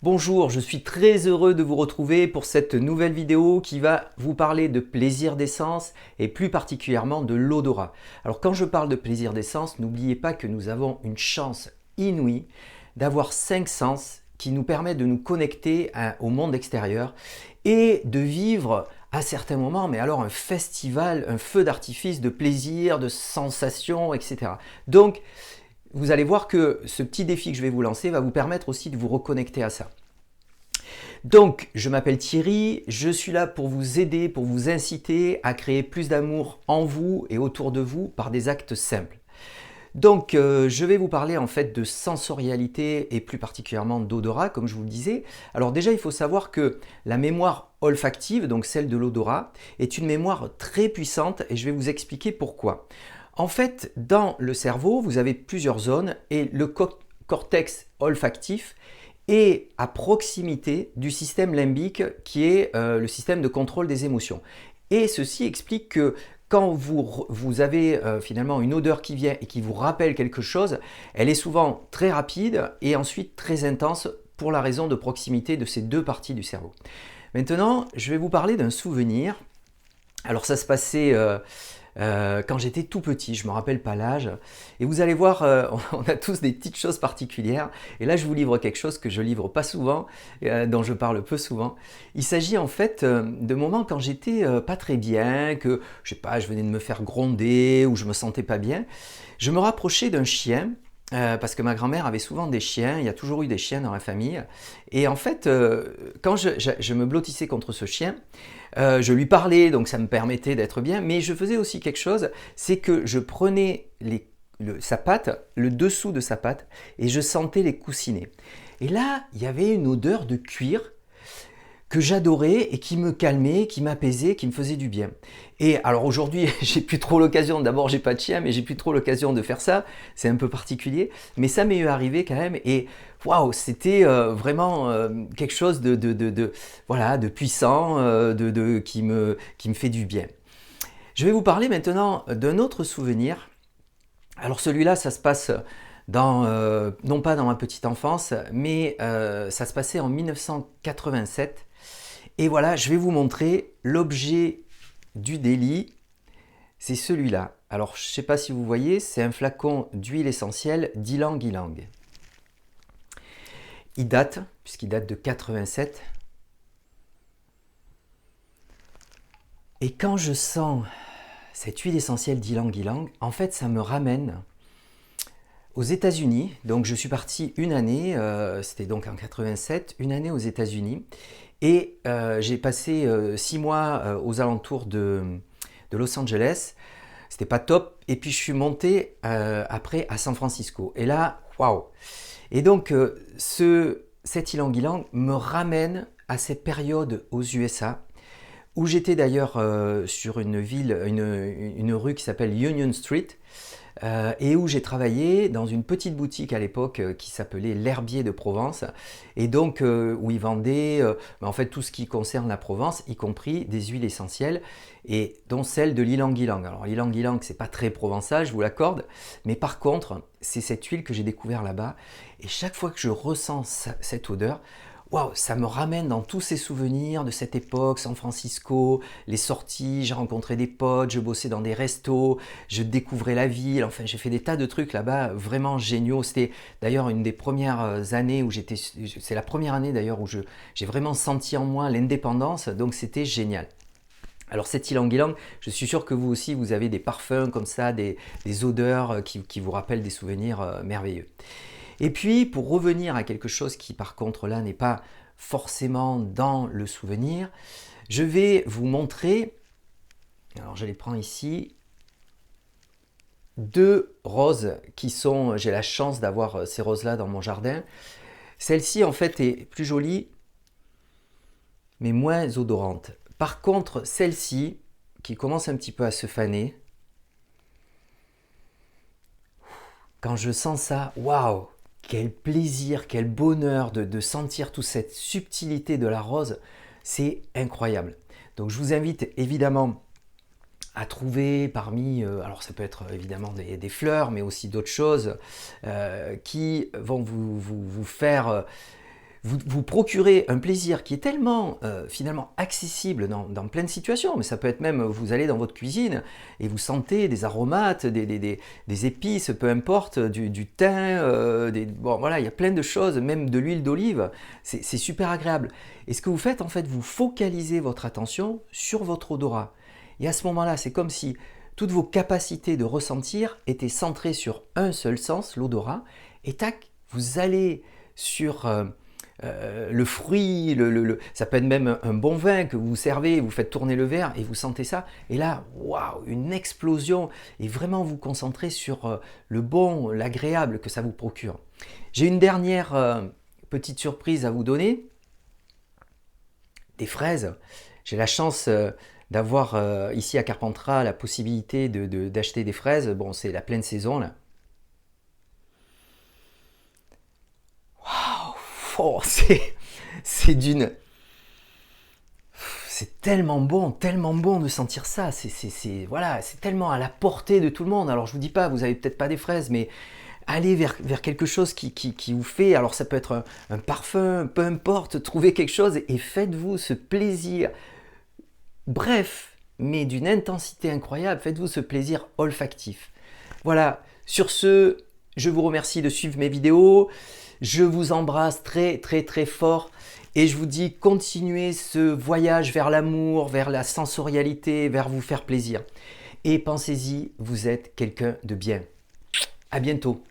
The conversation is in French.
Bonjour, je suis très heureux de vous retrouver pour cette nouvelle vidéo qui va vous parler de plaisir d'essence et plus particulièrement de l'odorat. Alors quand je parle de plaisir d'essence, n'oubliez pas que nous avons une chance inouïe d'avoir 5 sens qui nous permettent de nous connecter au monde extérieur et de vivre à certains moments, mais alors un festival, un feu d'artifice de plaisir, de sensations, etc. Donc, vous allez voir que ce petit défi que je vais vous lancer va vous permettre aussi de vous reconnecter à ça. Donc, je m'appelle Thierry, je suis là pour vous aider, pour vous inciter à créer plus d'amour en vous et autour de vous par des actes simples. Donc, je vais vous parler en fait de sensorialité et plus particulièrement d'odorat, comme je vous le disais. Alors déjà, il faut savoir que la mémoire olfactive, donc celle de l'odorat, est une mémoire très puissante et je vais vous expliquer pourquoi. En fait, dans le cerveau, vous avez plusieurs zones et le cortex olfactif est à proximité du système limbique qui est le système de contrôle des émotions. Et ceci explique que quand vous avez finalement une odeur qui vient et qui vous rappelle quelque chose, elle est souvent très rapide et ensuite très intense pour la raison de proximité de ces deux parties du cerveau. Maintenant, je vais vous parler d'un souvenir. Alors ça se passait quand j'étais tout petit, je ne me rappelle pas l'âge. Et vous allez voir, on a tous des petites choses particulières. Et là, je vous livre quelque chose que je livre pas souvent, dont je parle peu souvent. Il s'agit en fait de moments quand j'étais pas très bien, que je sais pas, je venais de me faire gronder ou je me sentais pas bien. Je me rapprochais d'un chien. Parce que ma grand-mère avait souvent des chiens, il y a toujours eu des chiens dans la famille. Et en fait, quand je me blottissais contre ce chien, je lui parlais, donc ça me permettait d'être bien, mais je faisais aussi quelque chose, c'est que je prenais sa patte, le dessous de sa patte, et je sentais les coussinets. Et là, il y avait une odeur de cuir que j'adorais et qui me calmait, qui m'apaisait, qui me faisait du bien. Et alors aujourd'hui, j'ai plus trop l'occasion, d'abord j'ai pas de chien, mais j'ai plus trop l'occasion de faire ça, c'est un peu particulier, mais ça m'est arrivé quand même et waouh, c'était vraiment quelque chose voilà, de puissant, qui me fait du bien. Je vais vous parler maintenant d'un autre souvenir. Alors celui-là, ça se passe non pas dans ma petite enfance, mais ça se passait en 1987. Et voilà, je vais vous montrer l'objet du délit. C'est celui-là. Alors, je ne sais pas si vous voyez, c'est un flacon d'huile essentielle d'ylang ylang. Il date, puisqu'il date de 87. Et quand je sens cette huile essentielle d'ylang ylang, en fait, ça me ramène aux États-Unis. Donc, je suis parti une année, c'était donc en 87, une année aux États-Unis. Et j'ai passé 6 mois aux alentours de Los Angeles. C'était pas top. Et puis je suis monté après à San Francisco. Et là, waouh! Et donc cet ylang ylang me ramène à cette période aux USA où j'étais d'ailleurs sur une rue qui s'appelle Union Street. Et où j'ai travaillé dans une petite boutique à l'époque qui s'appelait l'Herbier de Provence et donc où ils vendaient en fait tout ce qui concerne la Provence, y compris des huiles essentielles et dont celle de l'ylang ylang. Alors l'ylang ylang c'est pas très provençal, je vous l'accorde, mais par contre c'est cette huile que j'ai découvert là-bas et chaque fois que je ressens cette odeur, waouh, ça me ramène dans tous ces souvenirs de cette époque, San Francisco, les sorties, j'ai rencontré des potes, je bossais dans des restos, je découvrais la ville, enfin j'ai fait des tas de trucs là-bas vraiment géniaux. C'était d'ailleurs une des premières années où c'est la première année d'ailleurs où j'ai vraiment senti en moi l'indépendance, donc c'était génial. Alors cet ylang ylang, je suis sûr que vous aussi vous avez des parfums comme ça, des odeurs qui vous rappellent des souvenirs merveilleux. Et puis, pour revenir à quelque chose qui, par contre, là, n'est pas forcément dans le souvenir, je vais vous montrer, alors je les prends ici, deux roses qui sont, j'ai la chance d'avoir ces roses-là dans mon jardin. Celle-ci, en fait, est plus jolie, mais moins odorante. Par contre, celle-ci, qui commence un petit peu à se faner, quand je sens ça, waouh! Quel plaisir, quel bonheur de sentir toute cette subtilité de la rose, c'est incroyable. Donc je vous invite évidemment à trouver parmi, alors ça peut être évidemment des fleurs, mais aussi d'autres choses qui vont vous faire vous procurez un plaisir qui est tellement finalement accessible dans plein de situations, mais ça peut être même, vous allez dans votre cuisine et vous sentez des aromates, des épices, peu importe, du thym, bon voilà, il y a plein de choses, même de l'huile d'olive, c'est super agréable. Et ce que vous faites, en fait, vous focalisez votre attention sur votre odorat. Et à ce moment-là, c'est comme si toutes vos capacités de ressentir étaient centrées sur un seul sens, l'odorat, et tac, vous allez sur le fruit, ça peut être même un bon vin que vous servez, vous faites tourner le verre et vous sentez ça, et là, waouh, une explosion, et vraiment vous concentrer sur le bon, l'agréable que ça vous procure. J'ai une dernière petite surprise à vous donner, des fraises. J'ai la chance d'avoir ici à Carpentras la possibilité d'acheter des fraises. Bon, c'est la pleine saison là. Waouh, oh, c'est d'une... C'est tellement bon de sentir ça. Voilà, c'est tellement à la portée de tout le monde. Alors je vous dis pas, vous avez peut-être pas des fraises, mais allez vers quelque chose qui vous fait, alors ça peut être un parfum, peu importe, trouvez quelque chose et faites-vous ce plaisir. Bref, mais d'une intensité incroyable, faites-vous ce plaisir olfactif. Voilà, sur ce, je vous remercie de suivre mes vidéos, je vous embrasse très fort et je vous dis continuez ce voyage vers l'amour, vers la sensorialité, vers vous faire plaisir. Et pensez-y, vous êtes quelqu'un de bien. À bientôt.